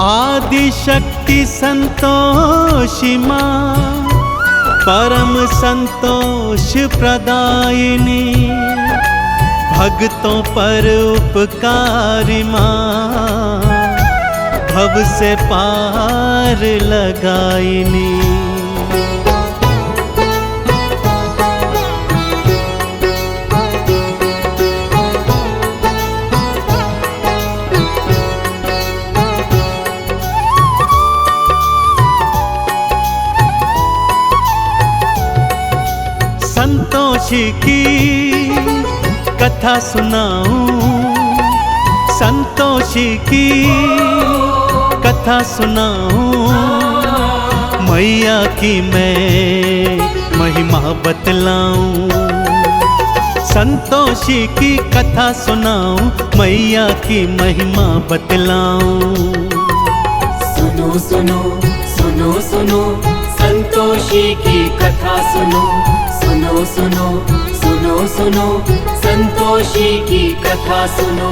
आदि शक्ति संतोषी माँ, परम संतोष प्रदायिनी, भक्तों पर उपकारी माँ, भव से पार लगाइनी। संतोषी की कथा सुनाऊं, संतोषी की कथा सुनाऊं, मैया की मैं महिमा बतलाऊं। संतोषी की कथा सुनाऊं, मैया की महिमा बतलाऊं। सुनो सुनो सुनो सुनो संतोषी की कथा सुनो, सुनो सुनो सुनो सुनो संतोषी की कथा सुनो।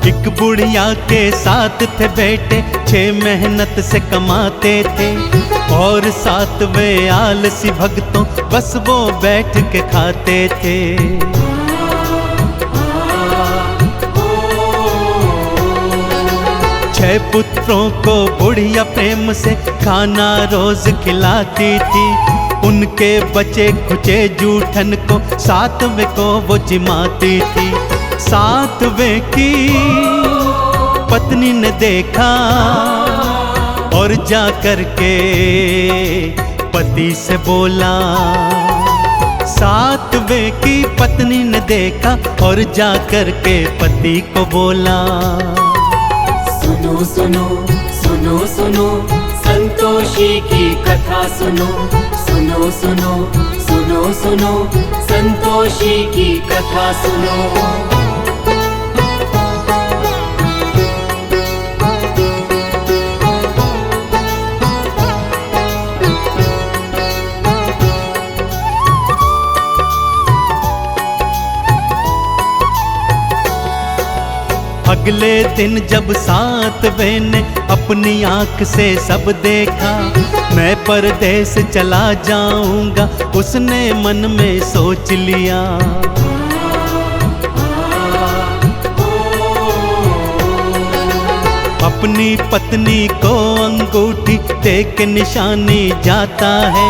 एक बुढ़िया के साथ थे बेटे, 6 मेहनत से कमाते थे, और 7वें आलसी भक्तों बस वो बैठ के खाते थे। छह पुत्रों को बुढ़िया प्रेम से खाना रोज खिलाती थी, उनके बचे खुचे जूठन को 7वें को वो जिमाती थी। 7वें की पत्नी ने देखा और जा कर के पति से बोला। 7वें की पत्नी ने देखा और जा कर के पति को बोला। सुनो सुनो सुनो सुनो संतोषी की कथा सुनो, सुनो सुनो सुनो सुनो संतोषी की कथा सुनो। अगले दिन जब 7वें ने अपनी आँख से सब देखा, मैं परदेस चला जाऊंगा उसने मन में सोच लिया। अपनी पत्नी को अंगूठी दे के निशानी जाता है,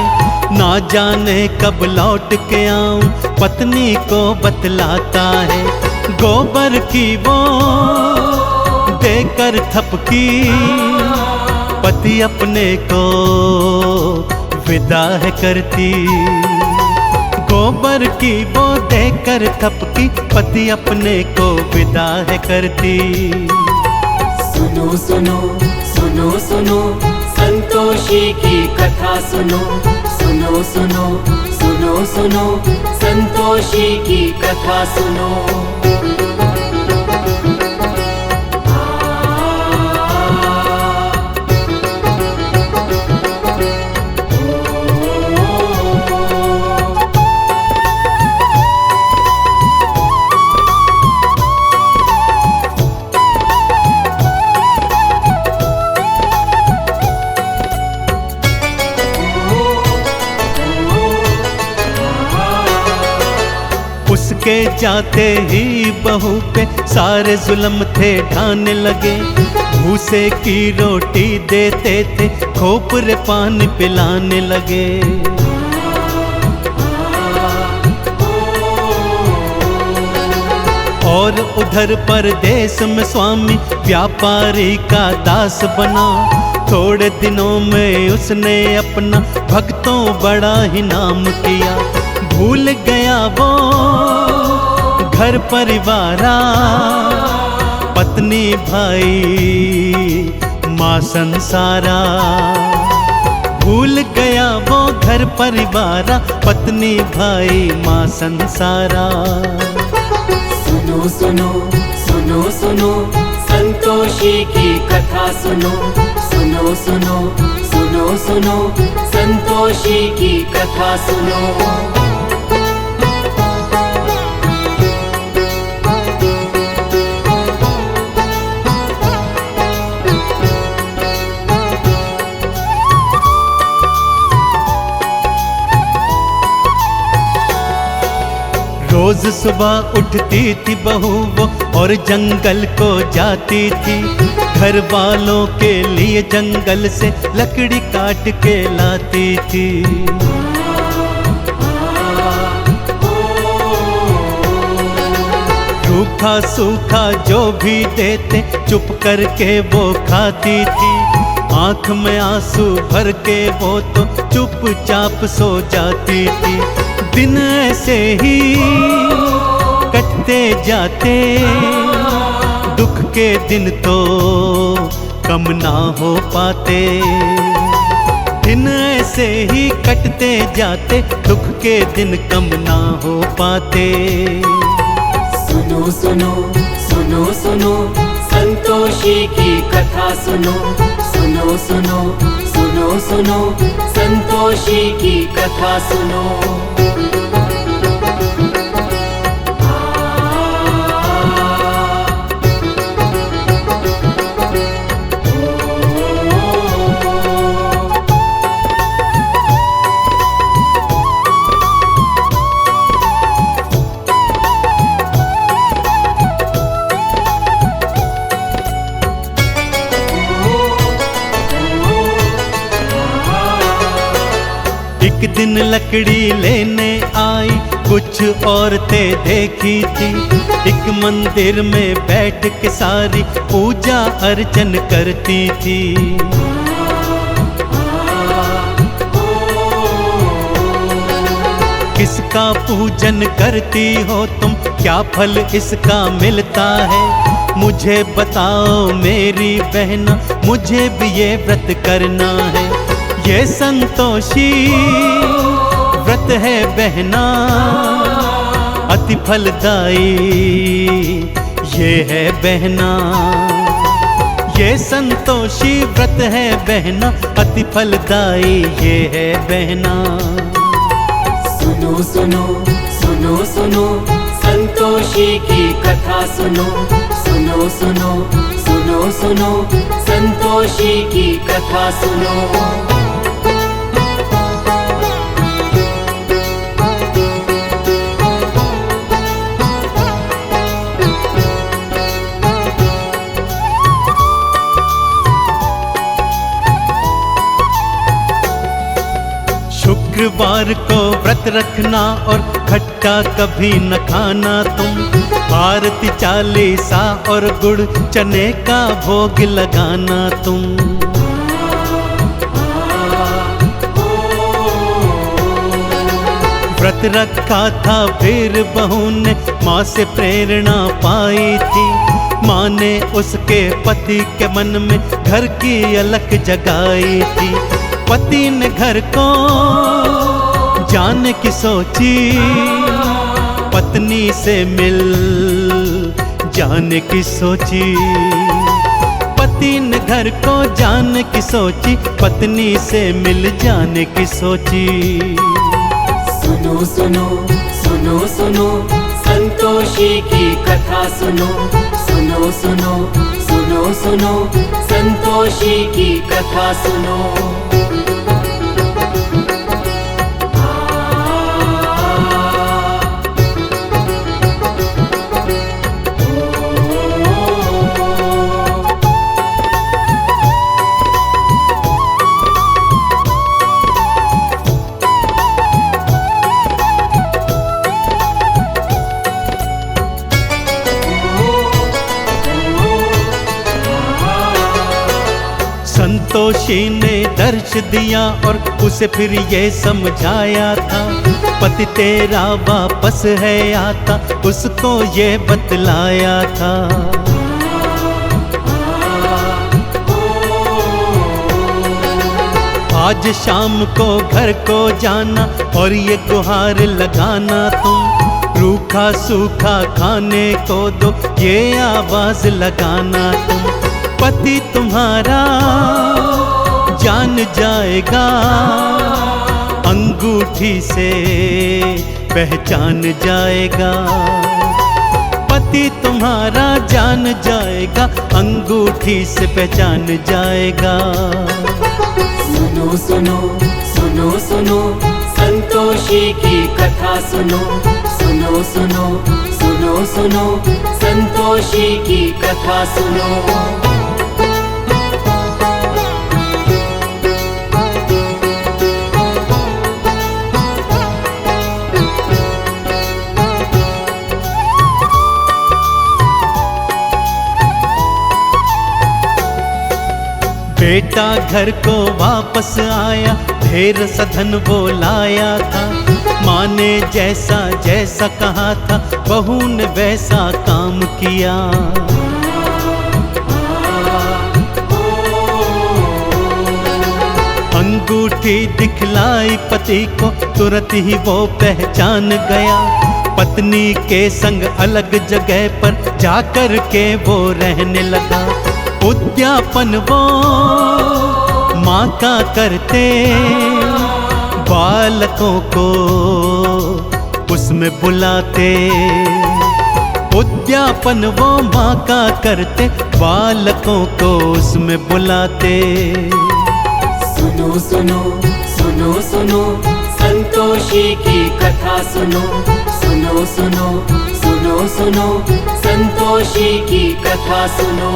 ना जाने कब लौट के आऊं पत्नी को बतलाता है। गोबर की वो देकर थपकी, पति अपने को विदा है करती। गोबर की वो देकर थपकी, पति अपने को विदा है करती। सुनो सुनो सुनो सुनो संतोषी की कथा सुनो, सुनो सुनो सुनो सुनो संतोषी की कथा सुनो। उसके जाते ही बहू पे सारे जुल्म थे ढाने लगे। भूसे की रोटी देते थे, खोपरे पानी पिलाने लगे। और उधर परदेश में स्वामी व्यापारी का दास बना। थोड़े दिनों में उसने अपना भक्तों बड़ा ही नाम किया। भूल गया वो घर परिवारा, पत्नी भाई माँ संसारा। भूल गया वो घर परिवारा, पत्नी भाई माँ संसारा। सुनो सुनो सुनो सुनो संतोषी की कथा सुनो, सुनो सुनो सुनो सुनो संतोषी की कथा सुनो। रोज सुबह उठती थी बहू वो और जंगल को जाती थी, घर वालों के लिए जंगल से लकड़ी काट के लाती थी। रूखा सूखा जो भी देते चुप करके वो खाती थी, आंख में आंसू भर के वो तो चुपचाप सो जाती थी। दिन ऐसे ही कटते जाते, दुख के दिन तो कम ना हो पाते। दिन ऐसे ही कटते जाते, दुख के दिन कम ना हो पाते। सुनो सुनो सुनो सुनो संतोषी की कथा सुनो, सुनो सुनो सुनो सुनो संतोषी की कथा सुनो। एक दिन लकड़ी लेने आई कुछ औरतें देखी थी, एक मंदिर में बैठ के सारी पूजा अर्चन करती थी। किसका पूजन करती हो तुम, क्या फल इसका मिलता है? मुझे बताओ मेरी बहना, मुझे भी ये व्रत करना है। ये संतोषी व्रत है बहना, अति फलदायी ये है बहना। ये संतोषी व्रत है बहना, अति फलदायी ये है बहना। सुनो सुनो सुनो सुनो संतोषी की कथा सुनो, सुनो सुनो सुनो सुनो संतोषी की कथा सुनो। शुक्रवार को व्रत रखना और खट्टा कभी न खाना तुम, आरती चालीसा और गुड़ चने का भोग लगाना तुम। व्रत रखा था फिर बहू ने माँ से प्रेरणा पाई थी, माँ ने उसके पति के मन में घर की अलख जगाई थी। पति ने घर को जाने की सोची, पत्नी से मिल जाने की सोची। पति ने घर को जाने की सोची, पत्नी से मिल जाने की सोची। सुनो सुनो सुनो सुनो संतोषी की कथा सुनो, सुनो सुनो सुनो सुनो संतोषी की कथा सुनो। संतोषी ने दर्श दिया और उसे फिर ये समझाया था, पति तेरा वापस है आता, उसको ये बतलाया था। आज शाम को घर को जाना और ये गुहार लगाना तुम, रूखा सूखा खाने को दो ये आवाज लगाना तुम। पति तुम्हारा जान जाएगा, अंगूठी से पहचान जाएगा। पति तुम्हारा जान जाएगा, अंगूठी से पहचान जाएगा। सुनो सुनो सुनो सुनो संतोषी की कथा सुनो, सुनो सुनो सुनो सुनो संतोषी की कथा सुनो। बेटा घर को वापस आया, ढेर सधन वो लाया था। माँ ने जैसा जैसा कहा था, बहू ने वैसा काम किया। अंगूठी दिखलाई पति को, तुरंत ही वो पहचान गया। पत्नी के संग अलग जगह पर जाकर के वो रहने लगा। उद्यापन वो माँ का करते, बालकों को उसमें बुलाते। उद्यापन वो माँ का करते, बालकों को उसमें बुलाते। सुनो सुनो सुनो सुनो संतोषी की कथा सुनो, सुनो सुनो सुनो सुनो संतोषी की कथा सुनो।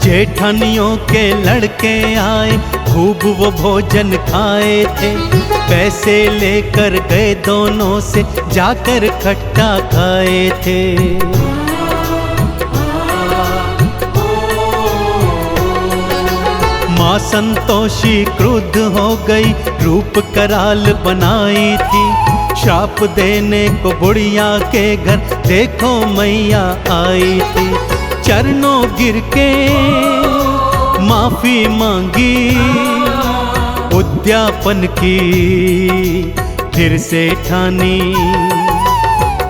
जेठानियों के लड़के आए, खूब वो भोजन खाए थे। पैसे लेकर गए दोनों से, जाकर खट्टा खाए थे। माँ संतोषी क्रुद्ध हो गई, रूप कराल बनाई थी। श्राप देने को बुढ़िया के घर देखो मैया आई थी। चरणों गिर के माफी मांगी, उद्यापन की फिर से ठानी।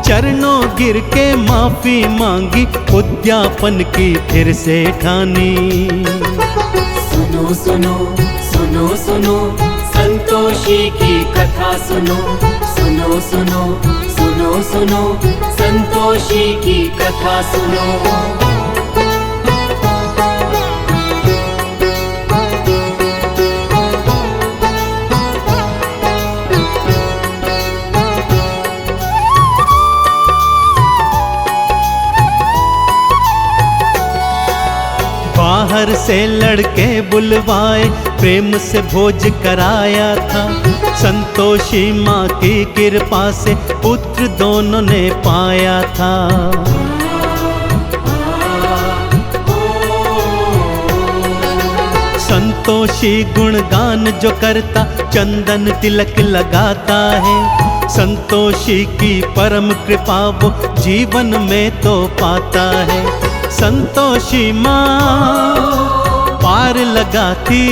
चरणों गिर के माफी मांगी, उद्यापन की फिर से ठानी। सुनो सुनो सुनो सुनो संतोषी की कथा सुनो, सुनो सुनो सुनो सुनो संतोषी की कथा सुनो। बाहर से लड़के बुलवाए, प्रेम से भोज कराया था। संतोषी माँ की कृपा से पुत्र दोनों ने पाया था। संतोषी गुणगान जो करता, चंदन तिलक लगाता है। संतोषी की परम कृपा वो जीवन में तो पाता है। संतोषी माँ पार लगाती,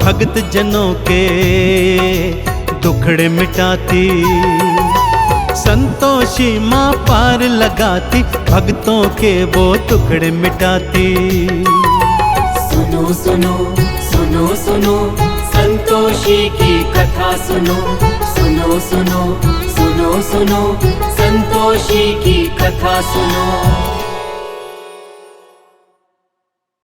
भक्त जनों के दुखड़े मिटाती। संतोषी माँ पार लगाती, भक्तों के वो दुखड़े मिटाती। सुनो सुनो सुनो सुनो संतोषी की कथा सुनो, सुनो सुनो सुनो सुनो संतोषी की कथा सुनो।